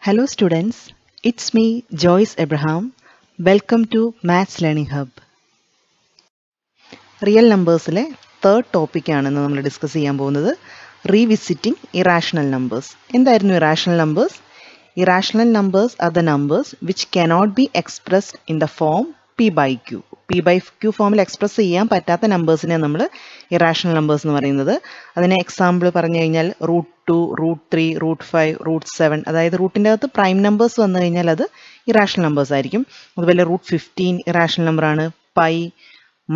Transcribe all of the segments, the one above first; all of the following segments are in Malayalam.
Hello students, it's me Joyce Abraham. Welcome to Maths Learning Hub. Real numbers-le third topic ആണെന്ന് നമ്മൾ ഡിസ്കസ് ചെയ്യാൻ പോകുന്നത് revisiting irrational numbers. എന്തായിരുന്നു irrational numbers? Irrational numbers are the numbers which cannot be expressed in the form p by q. p by q ഫോമിൽ എക്സ്പ്രസ് ചെയ്യാൻ പറ്റാത്ത നമ്പേഴ്സിനെ നമ്മൾ ഇറാഷണൽ നമ്പേഴ്സ് എന്ന് പറയുന്നത്. അതിന് എക്സാമ്പിൾ പറഞ്ഞു കഴിഞ്ഞാൽ √2, √3, √5, √7, അതായത് റൂട്ടിൻ്റെ അകത്ത് പ്രൈം നമ്പേഴ്സ് വന്നു കഴിഞ്ഞാൽ അത് ഇറാഷണൽ നമ്പേഴ്സ് ആയിരിക്കും. അതുപോലെ √15 ഇറാഷണൽ നമ്പറാണ്. പൈ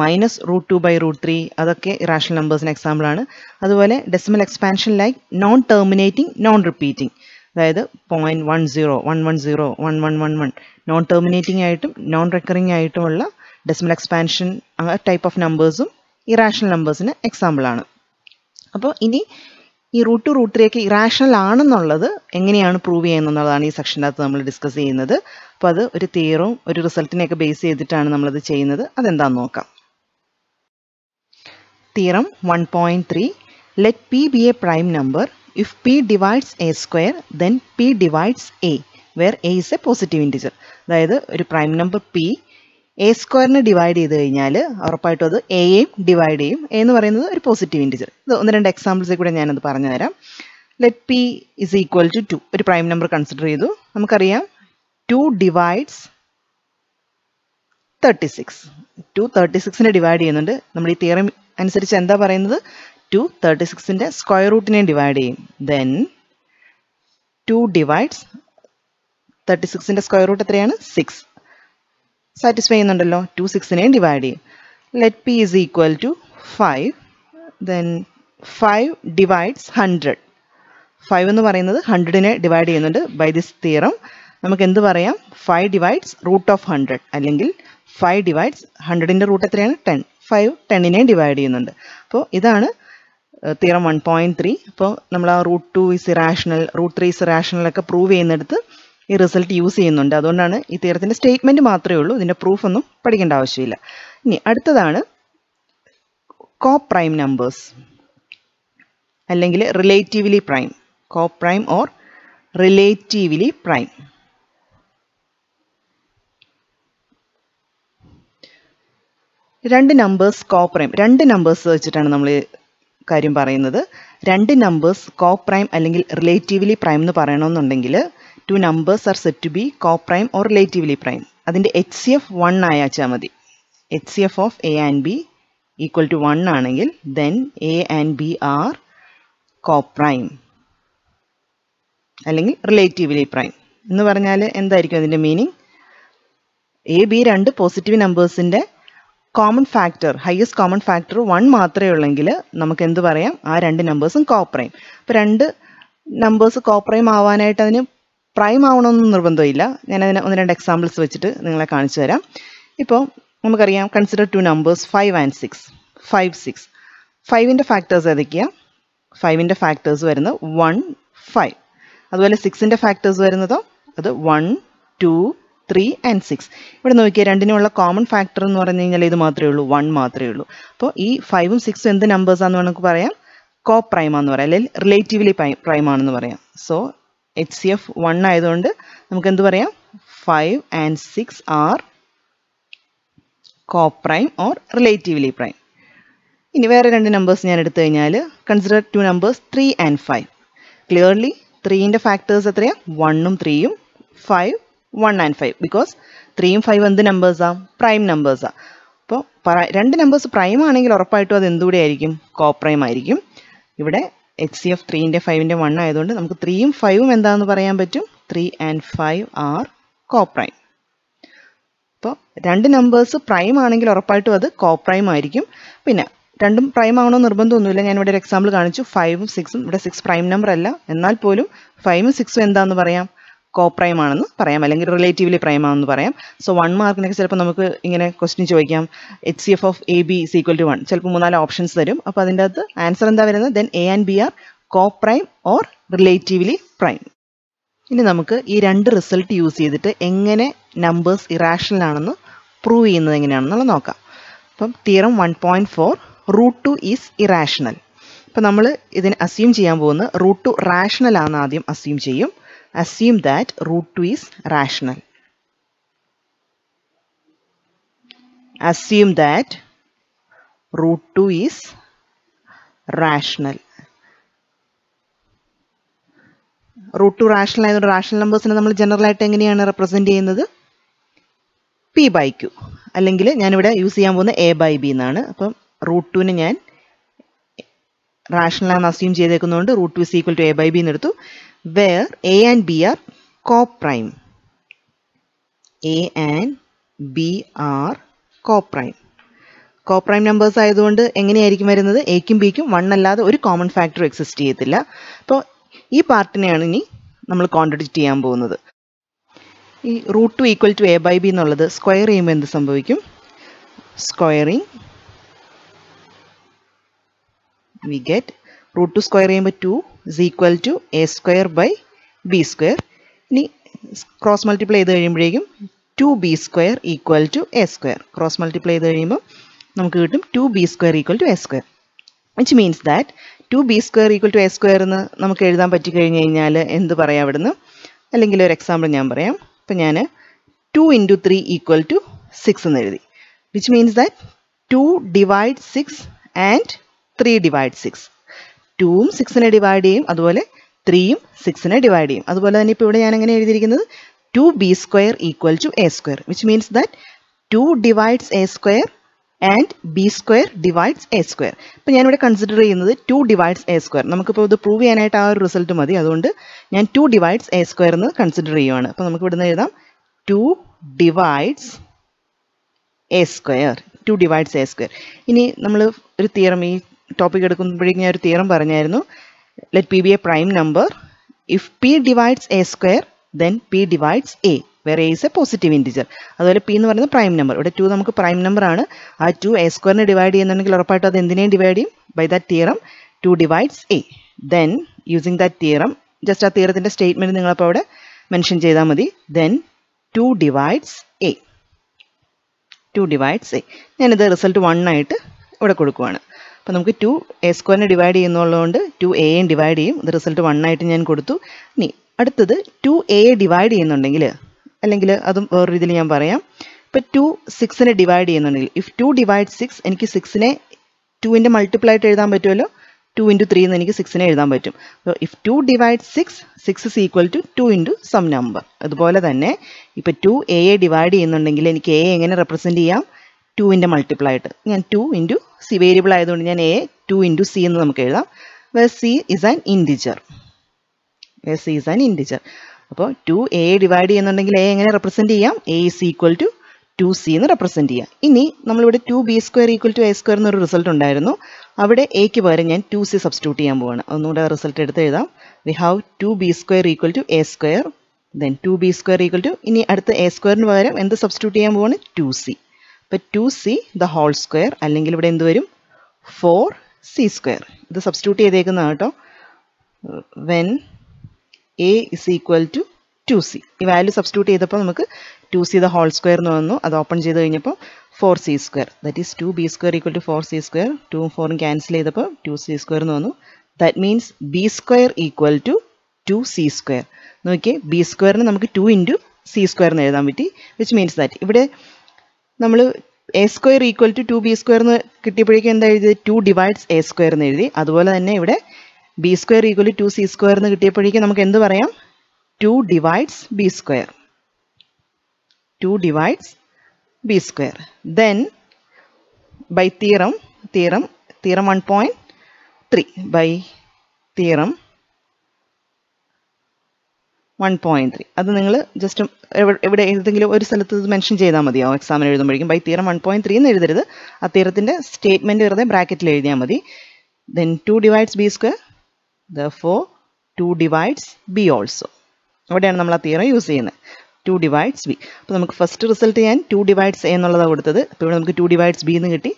-√2/√3 അതൊക്കെ ഇറാഷണൽ നമ്പേഴ്സിന് എക്സാമ്പിളാണ്. അതുപോലെ decimal expansion like non terminating, non repeating, അതായത് 0.10, 110, 1111 നോൺ ടെർമിനേറ്റിംഗ് ആയിട്ടും നോൺ റിക്കറിംഗ് ആയിട്ടുമുള്ള ഡെസിമൽ എക്സ്പാൻഷൻ ടൈപ്പ് ഓഫ് നമ്പേഴ്സും ഇറാഷണൽ നമ്പേഴ്സിന് എക്സാമ്പിളാണ്. അപ്പോൾ ഇനി ഈ √2, √3 ഒക്കെ ഇറാഷണൽ ആണെന്നുള്ളത് എങ്ങനെയാണ് പ്രൂവ് ചെയ്യുന്നതാണ് ഈ സെക്ഷനകത്ത് നമ്മൾ ഡിസ്കസ് ചെയ്യുന്നത്. അപ്പോൾ അത് ഒരു തിയറവും ഒരു റിസൾട്ടിനെയൊക്കെ ബേസ് ചെയ്തിട്ടാണ് നമ്മളത് ചെയ്യുന്നത്. അതെന്താണെന്ന് നോക്കാം. Theorem 1.3 let p be a prime number if p divides a square then p divides a where a is a positive integer. അതായത് ഒരു പ്രൈം നമ്പർ p എ സ്ക്വയറിനെ ഡിവൈഡ് ചെയ്ത് കഴിഞ്ഞാൽ ഉറപ്പായിട്ടും അത് എയും ഡിവൈഡ് ചെയ്യും. എ എന്ന് പറയുന്നത് ഒരു പോസിറ്റീവ് ഇൻറ്റിജർ. ഇത് ഒന്ന് രണ്ട് എക്സാമ്പിൾസിൽ കൂടെ ഞാനത് പറഞ്ഞു തരാം. Let p is equal to 2 ഒരു പ്രൈം നമ്പർ കൺസിഡർ ചെയ്തു. നമുക്കറിയാം 2 ഡിവൈഡ്സ് 36. 2 36നെ ഡിവൈഡ് ചെയ്യുന്നുണ്ട്. നമ്മൾ ഈ തിയറം അനുസരിച്ച് എന്താ പറയുന്നത്? 2 36ന്റെ സ്ക്വയർ റൂട്ടിനെ ഡിവൈഡ് ചെയ്യും. ദെൻ 2 ഡിവൈഡ്സ് 36ന്റെ സ്ക്വയർ റൂട്ട് എത്രയാണ്? 6. സാറ്റിസ്ഫൈ ചെയ്യുന്നുണ്ടല്ലോ. 2 6നെ ഡിവൈഡ് ചെയ്യും. Let p is equal to 5. Then 5 divides 100. 5 എന്ന് പറയുന്നത് 100നെ ഡിവൈഡ് ചെയ്യുന്നുണ്ട്. ബൈ ദിസ് തിയറം നമുക്ക് എന്ത് പറയാം? 5 ഡിവൈഡ്സ് റൂട്ട് ഓഫ് 100 അല്ലെങ്കിൽ 5 ഡിവൈഡ്സ് 100ന്റെ റൂട്ട് എത്രയാണ്? 10. 5 10നെ ഡിവൈഡ് ചെയ്യുന്നുണ്ട്. അപ്പോൾ ഇതാണ് തിയറം 1.3. അപ്പോൾ നമ്മൾ ആ √2 ഇസ് ഇറാഷണൽ, √3 ഇസ് ഇറാഷണൽ ഒക്കെ പ്രൂവ് ചെയ്യുന്നിടത്ത് ഈ റിസൾട്ട് യൂസ് ചെയ്യുന്നുണ്ട്. അതുകൊണ്ടാണ് ഈ തിയറത്തിൻ്റെ സ്റ്റേറ്റ്മെൻറ്റ് മാത്രമേ ഉള്ളൂ, ഇതിൻ്റെ പ്രൂഫ് ഒന്നും പഠിക്കേണ്ട ആവശ്യമില്ല. ഇനി അടുത്തതാണ് കോ പ്രൈം നമ്പേഴ്സ് അല്ലെങ്കിൽ relatively prime. Co prime or relatively prime. രണ്ട് നമ്പേഴ്സ് കോ പ്രൈം, രണ്ട് നമ്പേഴ്സ് വെച്ചിട്ടാണ് നമ്മൾ കാര്യം പറയുന്നത്. രണ്ട് നമ്പേഴ്സ് കോ പ്രൈം അല്ലെങ്കിൽ റിലേറ്റീവ്ലി പ്രൈം എന്ന് പറയണമെന്നുണ്ടെങ്കിൽ two numbers are said to be co-prime or relatively prime. അതിൻ്റെ HCF 1 ആയാച്ചാൽ മതി. HCF of A and B equal to 1 ആണെങ്കിൽ then A and B are co-prime അല്ലെങ്കിൽ relatively prime എന്ന് പറഞ്ഞാൽ എന്തായിരിക്കും അതിൻ്റെ മീനിങ്? എ ബി രണ്ട് പോസിറ്റീവ് നമ്പേഴ്സിൻ്റെ common factor, highest common factor 1 മാത്രമേ ഉള്ളെങ്കിൽ നമുക്ക് എന്ത് പറയാം? ആ രണ്ട് നമ്പേഴ്സും co-prime. അപ്പോൾ രണ്ട് നമ്പേഴ്സ് co-prime ആവാനായിട്ട് അതിന് പ്രൈം ആവണമെന്നൊന്നും നിർബന്ധമില്ല. ഞാനതിന് ഒന്ന് രണ്ട് എക്സാമ്പിൾസ് വെച്ചിട്ട് നിങ്ങളെ കാണിച്ചു തരാം. ഇപ്പോൾ നമുക്കറിയാം, കൺസിഡർ ടു നമ്പേഴ്സ് 5 and 6. 5 6. 5ൻ്റെ ഫാക്ടേഴ്സ് ഏതൊക്കെയാണ്? 5ൻ്റെ ഫാക്ടേഴ്സ് വരുന്നത് 1 5. അതുപോലെ 6ൻ്റെ ഫാക്ടേഴ്സ് വരുന്നതോ അത് 1 2 3 and 6. ഇവിടെ നോക്കിയാൽ രണ്ടിനുമുള്ള കോമൺ ഫാക്ടർ എന്ന് പറഞ്ഞു കഴിഞ്ഞാൽ ഇത് മാത്രമേ ഉള്ളൂ, 1 മാത്രമേ ഉള്ളൂ. അപ്പോൾ ഈ 5ഉം 6ഉം എന്ത് നമ്പേഴ്സാണെന്ന് നമുക്ക് പറയാം? കോ പ്രൈം ആണെന്ന് പറയാം, അല്ലെങ്കിൽ റിലേറ്റീവ്ലി പ്രൈം ആണെന്ന് പറയാം. സോ HCF 1 ആയതുകൊണ്ട് നമുക്ക് എന്ത് പറയാം? 5 and 6 are co-prime or relatively prime. ഇനി വേറെ രണ്ട് നമ്പേഴ്സ് ഞാൻ എടുത്തു കഴിഞ്ഞാൽ consider two numbers 3 and 5. Clearly 3ൻ്റെ ഫാക്ടേഴ്സ് എത്രയാണ്? 1ഉം 3ഉം, 5 1 and 5. ബിക്കോസ് 3ഉം 5ഉം എന്ത് നമ്പേഴ്സാണ്? പ്രൈം നമ്പേഴ്സാണ്. അപ്പോൾ രണ്ട് നമ്പേഴ്സ് പ്രൈം ആണെങ്കിൽ ഉറപ്പായിട്ടും അത് എന്തുകൂടെ ആയിരിക്കും? co-prime ആയിരിക്കും. ഇവിടെ HCF 3ൻ്റെ 5ൻ്റെ 1 ആയതുകൊണ്ട് നമുക്ക് 3ഉം 5ഉം എന്താണെന്ന് പറയാൻ പറ്റും? 3 and 5 ആർ co-prime. അപ്പോൾ രണ്ട് നമ്പേഴ്സ് പ്രൈം ആണെങ്കിൽ ഉറപ്പായിട്ടും അത് co-prime ആയിരിക്കും. പിന്നെ രണ്ടും പ്രൈം ആവണമെന്ന് നിർബന്ധമൊന്നുമില്ല. ഞാനിവിടെ ഒരു എക്സാമ്പിൾ കാണിച്ചു. 5ഉം 6ഉം, ഇവിടെ 6 പ്രൈം നമ്പർ അല്ല, എന്നാൽ പോലും 5ഉം 6ഉം എന്താണെന്ന് പറയാം? co-prime ആണെന്ന് പറയാം, അല്ലെങ്കിൽ റിലേറ്റീവ്ലി പ്രൈം ആണെന്ന് പറയാം. സോ 1 മാർക്കിനൊക്കെ ചിലപ്പോൾ നമുക്ക് ഇങ്ങനെ ക്വസ്റ്റ്യൻ ചോദിക്കാം, HCF of AB is equal to 1. ചിലപ്പോൾ 3-4 ഓപ്ഷൻസ് തരും. അപ്പോൾ അതിൻ്റെ അകത്ത് ആൻസർ എന്താ വരുന്നത്? Then A and B are co-prime or relatively prime. ഇനി നമുക്ക് ഈ രണ്ട് റിസൾട്ട് യൂസ് ചെയ്തിട്ട് എങ്ങനെ നമ്പേഴ്സ് ഇറാഷണൽ ആണെന്ന് പ്രൂവ് ചെയ്യുന്നത് എങ്ങനെയാണെന്നുള്ളത് നോക്കാം. അപ്പം തിയറം 1.4 √2 ഈസ് ഇറാഷണൽ. അപ്പോൾ നമ്മൾ ഇതിന് അസ്യൂം ചെയ്യാൻ പോകുന്നത് √2 റാഷണൽ ആണെന്ന് ആദ്യം അസ്യൂം ചെയ്യും. assume that root 2 is rational. Assume that root 2 is rational. Root 2 rational ആയതുകൊണ്ട് റാഷണൽ നമ്പേഴ്സിനെ നമ്മൾ ജനറൽ ആയിട്ട് എങ്ങനെയാണ് റെപ്രസെന്റ് ചെയ്യുന്നത്? പി ബൈ ക്യു, അല്ലെങ്കിൽ ഞാനിവിടെ യൂസ് ചെയ്യാൻ പോകുന്ന എ ബൈ ബി എന്നാണ്. അപ്പം റൂട്ട് 2നെ ഞാൻ റാഷണൽ ആണെന്ന് assume ചെയ്തേക്കുന്നതുകൊണ്ട് root 2 is equal to a by b എന്ന് എടുത്തു. Where a and b are co-prime. A and b are co-prime. Co-prime numbers ആയതുകൊണ്ട് എങ്ങനെയായിരിക്കും വരുന്നത്? എക്കും ബിക്കും 1 അല്ലാതെ ഒരു കോമൺ ഫാക്ടർ എക്സിസ്റ്റ് ചെയ്യത്തില്ല. അപ്പോൾ ഈ പാർട്ടിനെയാണ് ഇനി നമ്മൾ കോൺട്രഡിക്റ്റ് ചെയ്യാൻ പോകുന്നത്. ഈ root 2 equal to a by b എന്നുള്ളത് സ്ക്വയർ ചെയ്യുമ്പോൾ എന്ത് സംഭവിക്കും? Squaring we get root 2 square ചെയ്യുമ്പോൾ 2 is equal to a square by b square. ഇനി ക്രോസ് മൾട്ടിപ്ലൈ ചെയ്ത് കഴിയുമ്പോഴേക്കും 2b square equal to a square. Cross multiply ചെയ്ത് കഴിയുമ്പോൾ നമുക്ക് കിട്ടും 2b square equal to a square, which means that 2b square equal to a square എന്ന് നമുക്ക് എഴുതാൻ പറ്റി കഴിഞ്ഞ് കഴിഞ്ഞാൽ എന്ത് പറയാം അവിടുന്ന്? അല്ലെങ്കിൽ ഒരു എക്സാമ്പിൾ ഞാൻ പറയാം. അപ്പം ഞാൻ 2 into 3 equal to 6 എന്ന് എഴുതി, which means that 2 divides 6 and 3 divides 6. 2ഉം 6നെ divide ചെയ്യും, അതുപോലെ 3യും 6നെ ഡിവൈഡ് ചെയ്യും. അതുപോലെ തന്നെ ഇപ്പോൾ ഇവിടെ ഞാൻ എങ്ങനെ എഴുതിയിരിക്കുന്നത്? 2b square equal to a square, which means that 2 divides a square and b square divides a square. ഇപ്പോൾ ഞാനിവിടെ കൺസിഡർ ചെയ്യുന്നത് 2 divides a square. നമുക്കിപ്പോൾ ഇത് പ്രൂവ് ചെയ്യാനായിട്ട് ആ ഒരു റിസൾട്ട് മതി. അതുകൊണ്ട് ഞാൻ 2 divides a square എന്ന് കൺസിഡർ ചെയ്യുവാണ്. അപ്പോൾ നമുക്ക് ഇവിടുന്ന് എഴുതാം 2 divides a square. 2 divides a square. ഇനി നമ്മൾ ഒരു തിയറം, ഈ ടോപ്പിക് എടുക്കുമ്പോഴേക്കും ഞാൻ ഒരു തിയറം പറഞ്ഞായിരുന്നു. Let p be a prime number if p divides a square then p divides a where a is a positive integer. അതുപോലെ പി എന്ന് പറയുന്നത് പ്രൈം നമ്പർ. ഇവിടെ 2 നമുക്ക് പ്രൈം നമ്പർ ആണ്. ആ 2 എ സ്ക്വയറിനെ ഡിവൈഡ് ചെയ്യുന്നുണ്ടെങ്കിൽ ഉറപ്പായിട്ടും അത് എന്തിനേയും ഡിവൈഡ് ചെയ്യും? By that theorem 2 divides a. Then using that theorem, just ആ തിയറത്തിൻ്റെ സ്റ്റേറ്റ്മെൻറ്റ് നിങ്ങളപ്പോൾ അവിടെ മെൻഷൻ ചെയ്താൽ മതി. ദെൻ 2 divides a. 2 divides a. ഞാനിത് റിസൾട്ട് 1 ആയിട്ട് ഇവിടെ കൊടുക്കുവാണ്. അപ്പോൾ നമുക്ക് 2 എ സ്ക്വയറിനെ ഡിവൈഡ് ചെയ്യുന്നുള്ളതുകൊണ്ട് 2a ഡിവൈഡ് ചെയ്യും. ഇത് റിസൾട്ട് 1 ആയിട്ട് ഞാൻ കൊടുത്തു. ഇനി അടുത്തത് 2a ഡിവൈഡ് ചെയ്യുന്നുണ്ടെങ്കിൽ, അല്ലെങ്കിൽ അതും വേറൊരു രീതിയിൽ ഞാൻ പറയാം. ഇപ്പോൾ 2 6നെ ഡിവൈഡ് ചെയ്യുന്നുണ്ടെങ്കിൽ, ഇഫ് 2 divides 6, എനിക്ക് 6നെ 2ൻ്റെ മൾട്ടിപ്പിൾ ആയിട്ട് എഴുതാൻ പറ്റുമല്ലോ. 2 into 3 എന്ന് എനിക്ക് 6നെ എഴുതാൻ പറ്റും. അപ്പോൾ if 2 divides 6, 6 is equal to 2 into some number. അതുപോലെ തന്നെ ഇപ്പോൾ 2a ഡിവൈഡ് ചെയ്യുന്നുണ്ടെങ്കിൽ എനിക്ക് a എങ്ങനെ റെപ്രസെൻറ്റ് ചെയ്യാം? 2ൻ്റെ മൾട്ടിപ്പിൾ ആയിട്ട്. ഞാൻ 2 into c വേരിയബിൾ ആയതുകൊണ്ട് ഞാൻ a 2 into c എന്ന് നമുക്ക് എഴുതാം. where c is an integer. where c is an integer. അപ്പോൾ 2a ഡിവൈഡ് ചെയ്യുന്നുണ്ടെങ്കിൽ a എങ്ങനെ റെപ്രസെൻറ്റ് ചെയ്യാം? a is equal to 2c എന്ന് റെപ്രസെൻറ്റ് ചെയ്യാം. ഇനി നമ്മളിവിടെ 2b square equal to a square എന്നൊരു റിസൾട്ട് ഉണ്ടായിരുന്നു. അവിടെ എക്ക് പകരം ഞാൻ 2c സബ്സ്റ്റിറ്റ്യൂട്ട് ചെയ്യാൻ പോവാണ്. ഒന്നുകൂടെ റിസൾട്ട് എടുത്ത് എഴുതാം. We have 2b square equal to a square, then 2b square equal to, ഇനി അടുത്ത a സ്ക്വയറിന് പകരം എന്ത് സബ്സ്റ്റിറ്റ്യൂട്ട് ചെയ്യാൻ പോവാണ്? 2c. അപ്പോൾ 2c ദ ഹോൾ സ്ക്വയർ, അല്ലെങ്കിൽ ഇവിടെ എന്ത് വരും? 4c square. ഇത് സബ്സ്റ്റിറ്റ്യൂട്ട് ചെയ്തേക്കുന്നതാണ് കേട്ടോ. When a is equal to 2c. ഈ വാല്യൂ സബ്സ്റ്റിറ്റ്യൂട്ട് ചെയ്തപ്പോൾ നമുക്ക് 2c ദ ഹോൾ സ്ക്വയർ എന്ന് വന്നു. അത് ഓപ്പൺ ചെയ്ത് കഴിഞ്ഞപ്പോൾ 4c square. That is 2b square equal to 4c square. 2ഉം 4ഉം ക്യാൻസൽ ചെയ്തപ്പോൾ 2c square എന്ന് വന്നു. That means b square equal to 2c square. നോക്കിയേ, b സ്ക്വയറിന് നമുക്ക് 2 into c square എന്ന് എഴുതാൻ പറ്റി. വിച്ച് മീൻസ് ദാറ്റ് ഇവിടെ നമ്മൾ a square equal to 2b square എന്ന് കിട്ടിയപ്പോഴേക്കും എന്താ എഴുതിയത്? 2 divides a square എന്ന് എഴുതി. അതുപോലെ തന്നെ ഇവിടെ b square equal to 2c square എന്ന് കിട്ടിയപ്പോഴേക്കും നമുക്ക് എന്ത് പറയാം? 2 divides b square. 2 divides b square. Then by theorem 1.3, by theorem 1.3, അത് നിങ്ങൾ ജസ്റ്റ് എവിടെ ഏതെങ്കിലും ഒരു സ്ഥലത്ത് മെൻഷൻ ചെയ്താൽ മതിയോ എക്സാമിന് എഴുതുമ്പോഴേക്കും? ബൈ തിയറം 1.3 എന്ന് എഴുതരുത്. ആ തിയറത്തിൻ്റെ സ്റ്റേറ്റ്മെൻറ്റ് വെറുതെ ബ്രാക്കറ്റിൽ എഴുതിയാൽ മതി. ദെൻ 2 divides b square, therefore 2 divides b also. അവിടെയാണ് നമ്മൾ ആ തിയറം യൂസ് ചെയ്യുന്നത്. 2 divides b. അപ്പോൾ നമുക്ക് ഫസ്റ്റ് റിസൾട്ട് ഞാൻ 2 divides a എന്നുള്ളതാണ് കൊടുത്തത്. അപ്പോൾ ഇവിടെ നമുക്ക് 2 divides b എന്ന് കിട്ടി.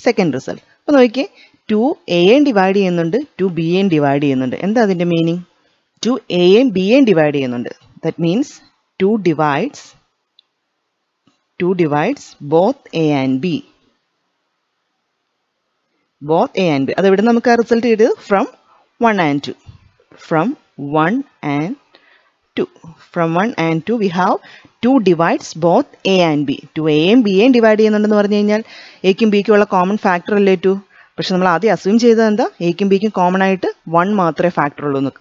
സെക്കൻഡ് റിസൾട്ട് അപ്പോൾ നോക്കിയേ, 2a ഡിവൈഡ് ചെയ്യുന്നുണ്ട്, 2b ഡിവൈഡ് ചെയ്യുന്നുണ്ട്. എന്താ അതിൻ്റെ മീനിങ്? 2a b ഡിവൈഡ് ചെയ്യുന്നുണ്ട്. That means 2 divides both a and b. both a and b. അത് ഇവിടെ നമുക്ക് ആ റിസൾട്ട് കിട്ടിയത് from 1 and 2. From 1 and 2. From 1 and 2 we have 2 divides both a and b. 2a യും b യും ഡിവൈഡ് ചെയ്യുന്നുണ്ടെന്ന് പറഞ്ഞു കഴിഞ്ഞാൽ എക്കും ബിക്കും ഉള്ള കോമൺ ഫാക്ടർ അല്ലേ 2. പക്ഷെ നമ്മൾ ആദ്യം അസ്യൂം ചെയ്തത് എന്താ, എക്കും ബിക്കും കോമൺ ആയിട്ട് 1 മാത്രമേ ഫാക്ടർ ഉള്ളൂ എന്ന്.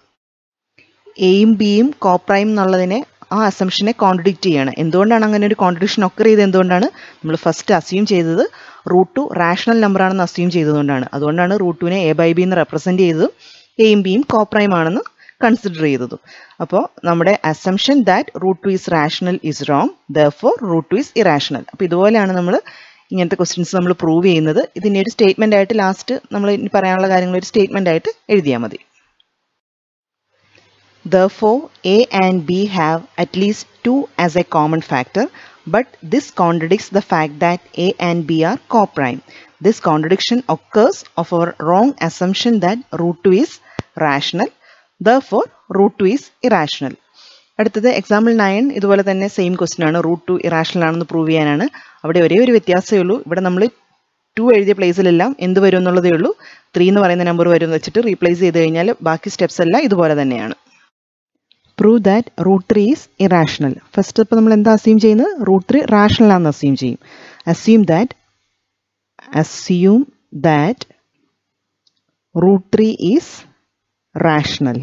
എയും ബിയും കോപ്രൈം എന്നുള്ളതിനെ ആ അസംഷനെ കോൺട്രഡിക്റ്റ് ചെയ്യാണ്. എന്തുകൊണ്ടാണ് അങ്ങനെ ഒരു കോൺട്രഡിക്ഷൻ ഒക്കർ ചെയ്ത്? എന്തുകൊണ്ടാണ്? നമ്മൾ ഫസ്റ്റ് അസ്യൂം ചെയ്തത് √2 റാഷണൽ നമ്പർ ആണെന്ന് അസ്യൂം ചെയ്തതുകൊണ്ടാണ്. അതുകൊണ്ടാണ് √2നെ എ ബൈ ബി എന്ന് റെപ്രസെൻറ്റ് ചെയ്തതും എയും ബിയും കോപ്രൈം ആണെന്ന് കൺസിഡർ ചെയ്തതും. അപ്പോൾ നമ്മുടെ assumption that √2 is rational is wrong, therefore √2 is irrational. അപ്പോൾ ഇതുപോലെയാണ് നമ്മൾ ഇങ്ങനത്തെ ക്വസ്റ്റ്യൻസ് നമ്മൾ പ്രൂവ് ചെയ്യുന്നത്. ഇതിൻ്റെ ഒരു സ്റ്റേറ്റ്മെൻ്റ് ആയിട്ട് ലാസ്റ്റ് നമ്മൾ പറയാനുള്ള കാര്യങ്ങൾ ഒരു സ്റ്റേറ്റ്മെൻ്റ് ആയിട്ട് എഴുതിയാൽ മതി. Therefore, A and B have at least 2 as a common factor, but this contradicts the fact that A and B are coprime. This contradiction occurs of our wrong assumption that √2 is rational. Therefore, √2 is irrational. അടുത്തത് എക്സാമ്പിൾ 9 ഇതുപോലെ തന്നെ സെയിം ക്വസ്റ്റ്യൻ ആണ്. √2 ഇറാഷണൽ ആണെന്ന് പ്രൂവ് ചെയ്യാനാണ്. അവിടെ ഒരേ ഒരു വ്യത്യാസമേ ഉള്ളൂ. ഇവിടെ നമ്മൾ 2 എഴുതിയ പ്ലേസിലെല്ലാം എന്ത് വരും എന്നുള്ളതേ ഉള്ളൂ. 3 എന്ന് പറയുന്ന നമ്പർ വരും എന്ന് വെച്ചിട്ട് റീപ്ലേസ് ചെയ്ത് കഴിഞ്ഞാൽ ബാക്കി സ്റ്റെപ്സ് എല്ലാം ഇതുപോലെ തന്നെയാണ്. Prove that √3 is irrational. First ഇപ്പോൾ നമ്മൾ എന്താ അസ്യൂം ചെയ്യുന്നത്? √3 റാഷണൽ ആണെന്ന് അസ്യൂം ചെയ്യും. Assume that √3 is rational.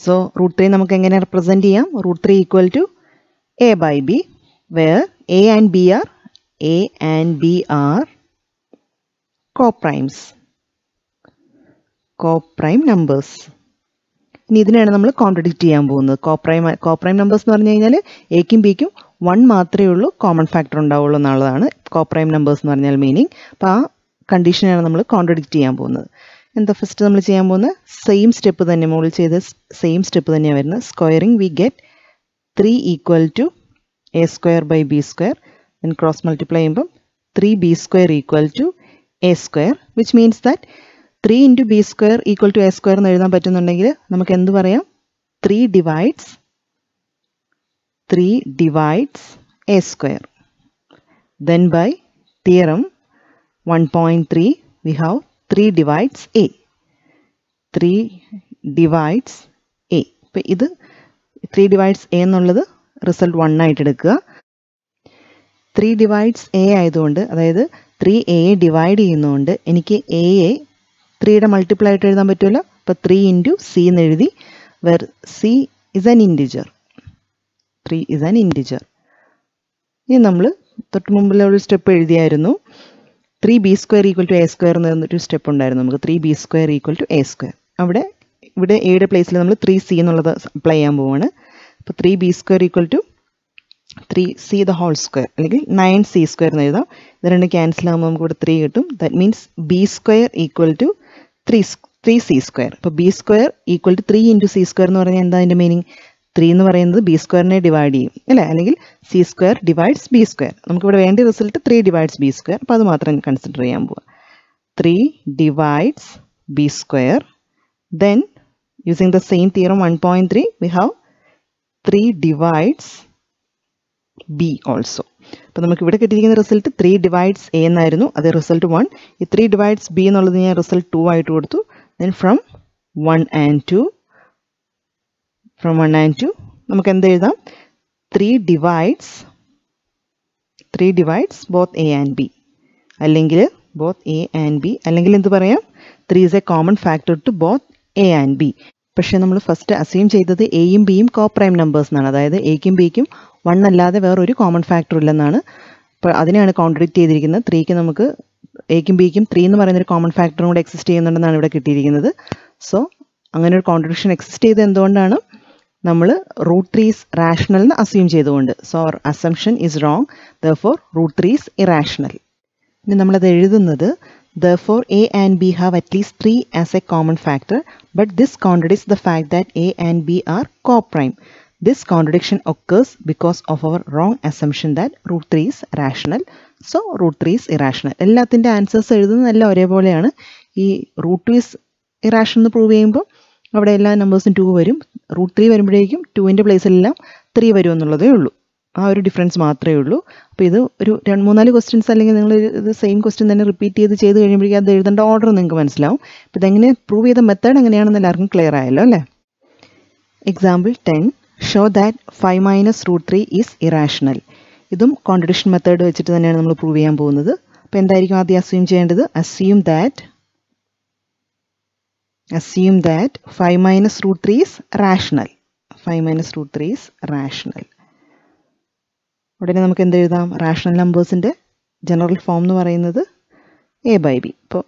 So √3 നമുക്ക് എങ്ങനെ റെപ്രസെൻറ്റ് ചെയ്യാം? √3 equal to a by b, where a and b are coprime numbers. ഇനി ഇതിനെയാണ് നമ്മൾ കോൺട്രഡിക്റ്റ് ചെയ്യാൻ പോകുന്നത്. കോപ്രൈം നമ്പേഴ്സ് എന്ന് പറഞ്ഞു കഴിഞ്ഞാൽ എക്കും ബിക്കും 1 മാത്രമേ ഉള്ളൂ കോമൺ ഫാക്ടർ ഉണ്ടാവുള്ളൂ എന്നുള്ളതാണ് കോപ്രൈം നമ്പേഴ്സ് എന്ന് പറഞ്ഞാൽ മീനിങ്. അപ്പോൾ ആ കണ്ടീഷനാണ് നമ്മൾ കോൺട്രഡിക്റ്റ് ചെയ്യാൻ പോകുന്നത്. എന്താ ഫസ്റ്റ് നമ്മൾ ചെയ്യാൻ പോകുന്നത്? സെയിം സ്റ്റെപ്പ് തന്നെ, മുകളിൽ ചെയ്ത സെയിം സ്റ്റെപ്പ് തന്നെയാണ് വരുന്നത്. Squaring we get 3 equal to A square by b square. Then cross multiply ചെയ്യുമ്പം 3b square equal to A square, which means that 3 into b square equal to A square എന്ന് എഴുതാൻ പറ്റുന്നുണ്ടെങ്കിൽ നമുക്ക് എന്ത് പറയാം? 3 divides a square. Then by theorem 1.3 we have 3 divides a. 3 divides a. അപ്പോൾ ഇത് 3 divides a എന്നുള്ളത് റിസൾട്ട് 1 ആയിട്ട് എടുക്കുക. 3 divides a ആയതുകൊണ്ട്, അതായത് 3a ഡിവൈഡ് ചെയ്യുന്നതുകൊണ്ട് എനിക്ക് എയെ 3യുടെ മൾട്ടിപ്പിൾ ആയിട്ട് എഴുതാൻ പറ്റുമല്ലോ. അപ്പോൾ 3 ഇൻറ്റു സി എന്ന് എഴുതി, where C is an integer. 3 is an integer. ഇനി നമ്മൾ തൊട്ട് മുമ്പിലെ ഒരു സ്റ്റെപ്പ് എഴുതിയായിരുന്നു. 3b square equal to A square എന്നൊരു സ്റ്റെപ്പ് ഉണ്ടായിരുന്നു നമുക്ക്. 3b square equal to A square. ഇവിടെ എയുടെ പ്ലേസിൽ നമ്മൾ 3c എന്നുള്ളത് അപ്ലൈ ചെയ്യാൻ പോവുകയാണ്. അപ്പോൾ 3b square equal to 3c the whole square, അല്ലെങ്കിൽ 9c സ്ക്വയർ എന്ന് എഴുതാം. ഇത് രണ്ട് ക്യാൻസൽ ആകുമ്പോൾ നമുക്ക് ഇവിടെ 3 കിട്ടും. That means b square equal to 3c square. അപ്പോൾ b square equal to 3 into c square എന്ന് പറഞ്ഞാൽ എന്താ അതിൻ്റെ മീനിങ്? 3 എന്ന് പറയുന്നത് ബി സ്ക്വയറിനെ ഡിവൈഡ് ചെയ്യും അല്ലേ, അല്ലെങ്കിൽ C square divides B square. നമുക്കിവിടെ വേണ്ട റിസൾട്ട് 3 ഡിവൈഡ്സ് ബി സ്ക്വയർ. അപ്പോൾ അത് മാത്രം കൺസിഡർ ചെയ്യാൻ പോവുക. 3 divides B square. Then using the same theorem 1.3 we have 3 divides B also. അപ്പോൾ നമുക്ക് ഇവിടെ കിട്ടിയിരിക്കുന്ന റിസൾട്ട് 3 ഡിവൈഡ്സ് എ എന്നായിരുന്നു, അത് റിസൾട്ട് 1. ഈ 3 ഡിവൈഡ്സ് ബി എന്നുള്ളത് ഞാൻ റിസൾട്ട് 2 ആയിട്ട് കൊടുത്തു. ദെൻ ഫ്രം 1 and 2 നമുക്ക് എന്ത് എഴുതാം? 3 divides both a and b, അല്ലെങ്കിൽ both a and b, അല്ലെങ്കിൽ എന്ത് പറയാം? 3 is a common factor to both a and b. പക്ഷേ നമ്മൾ ഫസ്റ്റ് അസ്യൂം ചെയ്തത് എയും ബിയും കോപ്രൈം നമ്പേഴ്സ് എന്നാണ്. അതായത് എക്കും ബിക്കും 1 അല്ലാതെ വേറൊരു കോമൺ ഫാക്ടർ ഇല്ലെന്നാണ്. അപ്പോൾ അതിനെയാണ് കോൺട്രഡിക്റ്റ് ചെയ്തിരിക്കുന്നത്. 3ക്ക് നമുക്ക് എക്കും ബിക്കും 3 എന്ന് പറയുന്നൊരു കോമൺ ഫാക്ടറും കൂടെ എക്സിസ്റ്റ് ചെയ്യുന്നുണ്ടെന്നാണ് ഇവിടെ കിട്ടിയിരിക്കുന്നത്. സോ അങ്ങനെ ഒരു കോൺട്രഡിക്ഷൻ എക്സിസ്റ്റ് ചെയ്ത് എന്തുകൊണ്ടാണ്? നമ്മൾ √3 ഈസ് റാഷണൽ എന്ന് അസ്യൂം ചെയ്തുകൊണ്ട്. So our assumption is wrong, therefore √3 is irrational. ഇനി നമ്മളത് എഴുതുന്നത് therefore a and b have at least 3 as a common factor, but this contradicts the fact that a and b are coprime. This contradiction occurs because of our wrong assumption that √3 is rational, so √3 is irrational. എല്ലാത്തിൻ്റെ ആൻസേഴ്സ് എഴുതുന്നതെല്ലാം ഒരേപോലെയാണ്. ഈ √2 is irrational എന്ന് പ്രൂവ് ചെയ്യുമ്പോൾ അവിടെ എല്ലാ നമ്പേഴ്സും 2 വരും. √3 വരുമ്പോഴേക്കും 2ൻ്റെ പ്ലേസിലെല്ലാം 3 വരും എന്നുള്ളതേ ഉള്ളൂ. ആ ഒരു ഡിഫറൻസ് മാത്രമേ ഉള്ളൂ. അപ്പോൾ ഇത് ഒരു 2-3-4 ക്വസ്റ്റ്യൻസ് അല്ലെങ്കിൽ നിങ്ങൾ ഇത് സെയിം ക്വസ്റ്റ്യൻ തന്നെ റിപ്പീറ്റ് ചെയ്ത് കഴിയുമ്പോഴേക്കും അത് എഴുതേണ്ട ഓർഡർ നിങ്ങൾക്ക് മനസ്സിലാവും. അപ്പോൾ ഇതെങ്ങനെ പ്രൂവ് ചെയ്ത മെത്തേഡ് എങ്ങനെയാണെന്ന് എല്ലാവർക്കും ക്ലിയർ ആയല്ലോ അല്ലേ? Example 10 show that 5 minus root 3 is irrational. ഇതും കോൺട്രഡിക്ഷൻ മെത്തേഡ് വെച്ചിട്ട് തന്നെയാണ് നമ്മൾ പ്രൂവ് ചെയ്യാൻ പോകുന്നത്. അപ്പോൾ എന്തായിരിക്കും ആദ്യം അസ്യൂം ചെയ്യേണ്ടത്? Assume that 5 minus root 3 is rational. 5 minus root 3 is rational. ഉടനെ നമുക്ക് എന്ത് എഴുതാം? റാഷണൽ നമ്പേഴ്സിൻ്റെ ജനറൽ ഫോം എന്ന് പറയുന്നത് എ ബൈ ബി. ഇപ്പോൾ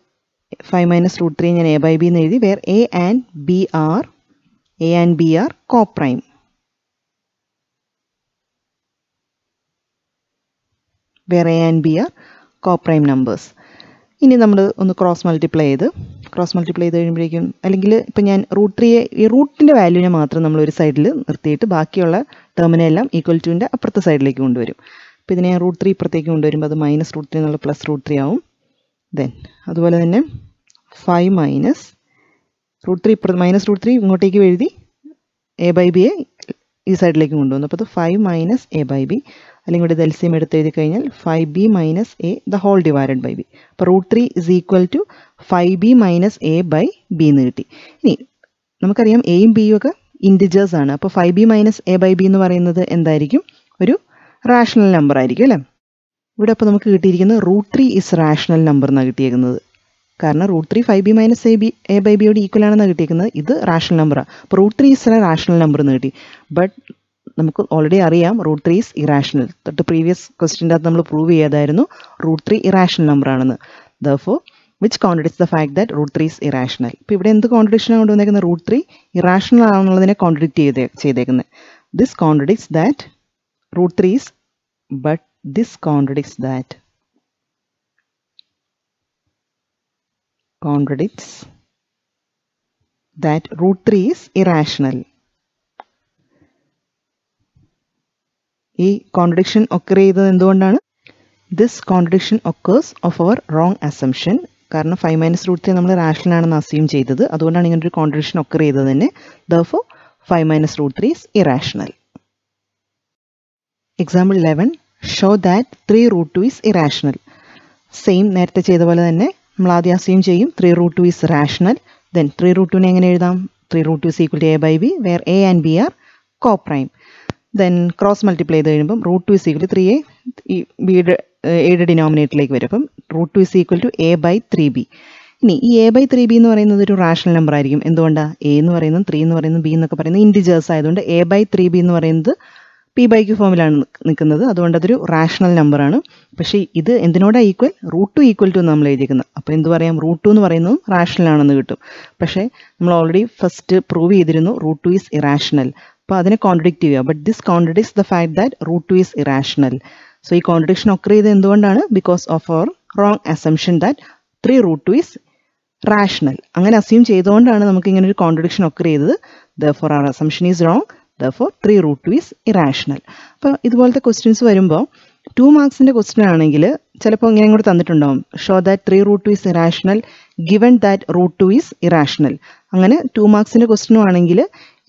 5 മൈനസ് റൂട്ട് 3 ഞാൻ എ ബൈ ബി എന്ന് എഴുതി. Where a and b are coprime. Where a and b are coprime numbers. ഇനി നമ്മൾ ഒന്ന് ക്രോസ് മൾട്ടിപ്ലൈ ചെയ്ത് കഴിയുമ്പോഴേക്കും, അല്ലെങ്കിൽ ഇപ്പം ഞാൻ റൂട്ട് 3 ഈ റൂട്ടിൻ്റെ വാല്യൂവിനെ മാത്രം നമ്മൾ ഒരു സൈഡിൽ നിർത്തിയിട്ട് ബാക്കിയുള്ള ടേമിനെ എല്ലാം ഈക്വൽ ടുവിൻ്റെ അപ്പുറത്തെ സൈഡിലേക്ക് കൊണ്ടുവരും. അപ്പോൾ ഇതിനെ റൂട്ട് 3 ഇപ്പുറത്തേക്ക് കൊണ്ടുവരുമ്പോൾ അത് മൈനസ് റൂട്ട് 3 എന്നുള്ള പ്ലസ് റൂട്ട് 3 ആവും. ദെൻ അതുപോലെ തന്നെ 5 മൈനസ് റൂട്ട് 3 ഇപ്പുറത്ത് മൈനസ് റൂട്ട് 3 ഇങ്ങോട്ടേക്ക് എഴുതി എ ബൈ ബിയെ ഈ സൈഡിലേക്ക് കൊണ്ടുവന്നു. അപ്പോൾ അത് 5 മൈനസ് എ ബൈ ബി, അല്ലെങ്കിൽ ഇവിടെ എൽസിയം എടുത്ത് എഴുതി കഴിഞ്ഞാൽ 5b minus A the whole divided by B. അപ്പോൾ root 3 is equal to 5b minus A by B എന്ന് കിട്ടി. ഇനി നമുക്കറിയാം എയും ബിയും ഒക്കെ ഇൻറ്റിജേഴ്സ് ആണ്. അപ്പോൾ 5b minus A by B എന്ന് പറയുന്നത് എന്തായിരിക്കും? ഒരു റാഷണൽ നമ്പർ ആയിരിക്കും അല്ലേ? ഇവിടെ അപ്പോൾ നമുക്ക് കിട്ടിയിരിക്കുന്നത് റൂട്ട് 3 ഇസ് റാഷണൽ നമ്പർ എന്നാണ് കിട്ടിയേക്കുന്നത്. കാരണം root 3 5b minus A by ബിയോട് ഈക്വൽ ആണെന്നാണ് കിട്ടിയേക്കുന്നത്. ഇത് റാഷണൽ നമ്പറാണ്. അപ്പോൾ root 3 is a rational number എന്ന് കിട്ടി. ബട്ട് നമുക്ക് ഓൾറെഡി അറിയാം റൂട്ട് 3 ഈസ് ഇറാഷണൽ. തൊട്ട് പ്രീവിയസ് ക്വസ്റ്റ്യൻ്റെ അകത്ത് നമ്മൾ പ്രൂവ് ചെയ്തായിരുന്നു റൂട്ട് 3 ഇറാഷണൽ നമ്പർ ആണെന്ന്. Therefore which contradicts the fact that root 3 is irrational. ഇപ്പോൾ ഇവിടെ എന്ത് കോൺട്രഡിക്ഷനാണ് കൊണ്ടുവന്നേക്കുന്നത്? റൂട്ട് 3 ഇറാഷണൽ ആണെന്നുള്ളതിനെ കോൺട്രഡിക്റ്റ് ചെയ്തേക്കുന്നത്. This contradicts that root 3 is, but this contradicts that root 3 is irrational. ഈ കോൺട്രഡിക്ഷൻ ഒക്കർ ചെയ്തത് എന്തുകൊണ്ടാണ്? This contradiction occurs of our wrong assumption. കാരണം 5 മൈനസ് റൂട്ട് 3 നമ്മൾ റാഷണൽ ആണെന്ന് അസ്യൂം ചെയ്തത്. അതുകൊണ്ടാണ് ഇങ്ങനൊരു കോൺട്രഡിക്ഷൻ ഒക്കർ ചെയ്തത് തന്നെ. Therefore 5 minus root 3 is irrational. Example 11 show that 3 root 2 is irrational. Same നേരത്തെ ചെയ്ത പോലെ തന്നെ നമ്മൾ ആദ്യം അസ്യൂം ചെയ്യും 3 root 2 is rational. Then 3 root 2നെ എങ്ങനെ എഴുതാം? 3 root 2 is equal to a by b where a and b are co-prime. Then cross multiply ചെയ്ത് കഴിയുമ്പം root 2 is equal to 3a ഈ ബിയുടെ എയുടെ ഡിനോമിനേറ്ററിലേക്ക് വരും. അപ്പം root 2 is equal to a by 3b. ഇനി ഈ a by 3b എന്ന് പറയുന്നത് ഒരു റാഷണൽ നമ്പർ ആയിരിക്കും. എന്തുകൊണ്ടാണ്? a എന്ന് പറയുന്നത് 3 എന്ന് പറയുന്നത് b എന്നൊക്കെ പറയുന്നത് ഇൻറ്റിജേഴ്സ് ആയതുകൊണ്ട് a by 3b എന്ന് പറയുന്നത് പി ബൈ ക്യൂ ഫോമിലാണ് നിൽക്കുന്നത്. അതുകൊണ്ട് അതൊരു റാഷണൽ നമ്പറാണ്. പക്ഷേ ഇത് എന്തിനോടാണ് ഈക്വൽ? റൂട്ട് 2 ഈക്വൽ ടു നമ്മൾ എഴുതിയിരിക്കുന്നത്. അപ്പോൾ എന്ത് പറയാം? റൂട്ട് 2 എന്ന് പറയുന്നതും റാഷണൽ ആണെന്ന് കിട്ടും. പക്ഷേ നമ്മൾ ഓൾറെഡി ഫസ്റ്റ് പ്രൂവ് ചെയ്തിരുന്നു റൂട്ട് 2 ഈസ് ഇറാഷണൽ. അപ്പോൾ അതിനെ കോൺട്രഡിക്റ്റ് ചെയ്യുക. But this contradicts the fact that root 2 is irrational. So ഈ കോൺട്രഡിക്ഷൻ ഒക്കർ ചെയ്ത് എന്തുകൊണ്ടാണ്? Because of our wrong assumption that 3 root 2 is rational. അങ്ങനെ അസ്യൂം ചെയ്തുകൊണ്ടാണ് നമുക്ക് ഇങ്ങനെ ഒരു കോൺട്രഡിക്ഷൻ ഒക്കർ ചെയ്തത്. Therefore our assumption is wrong. Therefore 3 root 2 is irrational. അപ്പോൾ ഇതുപോലത്തെ ക്വസ്റ്റ്യൻസ് വരുമ്പോൾ 2 മാർക്സിൻ്റെ ക്വസ്റ്റ്യൻ ആണെങ്കിൽ ചിലപ്പോൾ ഇങ്ങനെ കൂടെ തന്നിട്ടുണ്ടാവും. Show that 3 root 2 is irrational given that root 2 is irrational. അങ്ങനെ 2 മാർക്സിൻ്റെ ക്വസ്റ്റ്യനും ആണെങ്കിൽ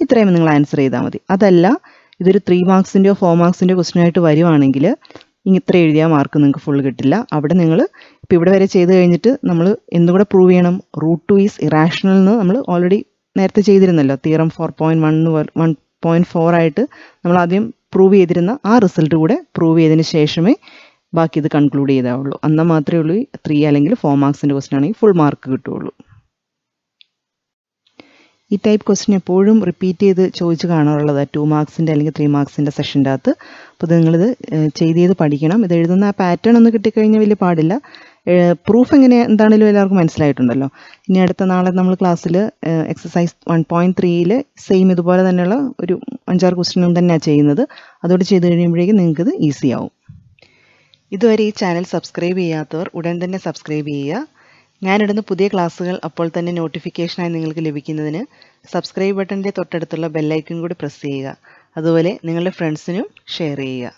ഇത്രയും നിങ്ങൾ ആൻസർ ചെയ്താൽ മതി. അതല്ല ഇതൊരു 3 മാർക്സിൻ്റെയോ 4 മാർക്സിൻ്റെയോ ക്വസ്റ്റ്യൻ ആയിട്ട് വരുവാണെങ്കിൽ ഇത്ര എഴുതിയാൽ മാർക്ക് നിങ്ങൾക്ക് ഫുൾ കിട്ടില്ല. അവിടെ നിങ്ങൾ ഇപ്പോൾ ഇവിടെ വരെ ചെയ്ത് കഴിഞ്ഞിട്ട് നമ്മൾ എന്തുകൂടെ പ്രൂവ് ചെയ്യണം? റൂട്ട് 2 ഈസ് ഇറാഷണൽ എന്ന് നമ്മൾ ഓൾറെഡി നേരത്തെ ചെയ്തിരുന്നല്ലോ. തിയറം 4.4 ആയിട്ട് നമ്മൾ ആദ്യം പ്രൂവ് ചെയ്തിരുന്ന ആ റിസൾട്ട് കൂടെ പ്രൂവ് ചെയ്തതിന് ശേഷമേ ബാക്കി ഇത് കൺക്ലൂഡ് ചെയ്താവുള്ളൂ. എന്നാൽ മാത്രമേ ഉള്ളൂ 3 അല്ലെങ്കിൽ 4 മാർക്സിൻ്റെ ക്വസ്റ്റ്യൻ ആണെങ്കിൽ ഫുൾ മാർക്ക് കിട്ടുകയുള്ളൂ. ഈ ടൈപ്പ് ക്വസ്റ്റ്യൻ എപ്പോഴും റിപ്പീറ്റ് ചെയ്ത് ചോദിച്ച് കാണാറുള്ളത് 2 മാർക്സിൻ്റെ അല്ലെങ്കിൽ 3 മാർക്സിൻ്റെ സെഷൻ്റെ അകത്ത്. അപ്പോൾ നിങ്ങളിത് ചെയ്ത് പഠിക്കണം. ഇത് എഴുതുന്ന ആ പാറ്റേൺ ഒന്ന് കിട്ടിക്കഴിഞ്ഞാൽ വലിയ പാടില്ല. പ്രൂഫ് എങ്ങനെ എന്താണെങ്കിലും എല്ലാവർക്കും മനസ്സിലായിട്ടുണ്ടല്ലോ. ഇനി അടുത്ത നാളെ നമ്മൾ ക്ലാസ്സിൽ എക്സസൈസ് 1.3 സെയിം ഇതുപോലെ തന്നെയുള്ള ഒരു 5-6 ക്വസ്റ്റ്യനും തന്നെയാണ് ചെയ്യുന്നത്. അതോടെ ചെയ്ത് കഴിയുമ്പോഴേക്കും നിങ്ങൾക്കിത് ഈസി ആവും. ഇതുവരെ ഈ ചാനൽ സബ്സ്ക്രൈബ് ചെയ്യാത്തവർ ഉടൻ തന്നെ സബ്സ്ക്രൈബ് ചെയ്യുക. ഞാനിടുന്ന പുതിയ ക്ലാസ്സുകൾ അപ്പോൾ തന്നെ നോട്ടിഫിക്കേഷനായി നിങ്ങൾക്ക് ലഭിക്കുന്നതിന് സബ്സ്ക്രൈബ് ബട്ടൻ്റെ തൊട്ടടുത്തുള്ള ബെല്ലൈക്കൺ കൂടി പ്രസ് ചെയ്യുക. അതുപോലെ നിങ്ങളുടെ ഫ്രണ്ട്സിനും ഷെയർ ചെയ്യുക.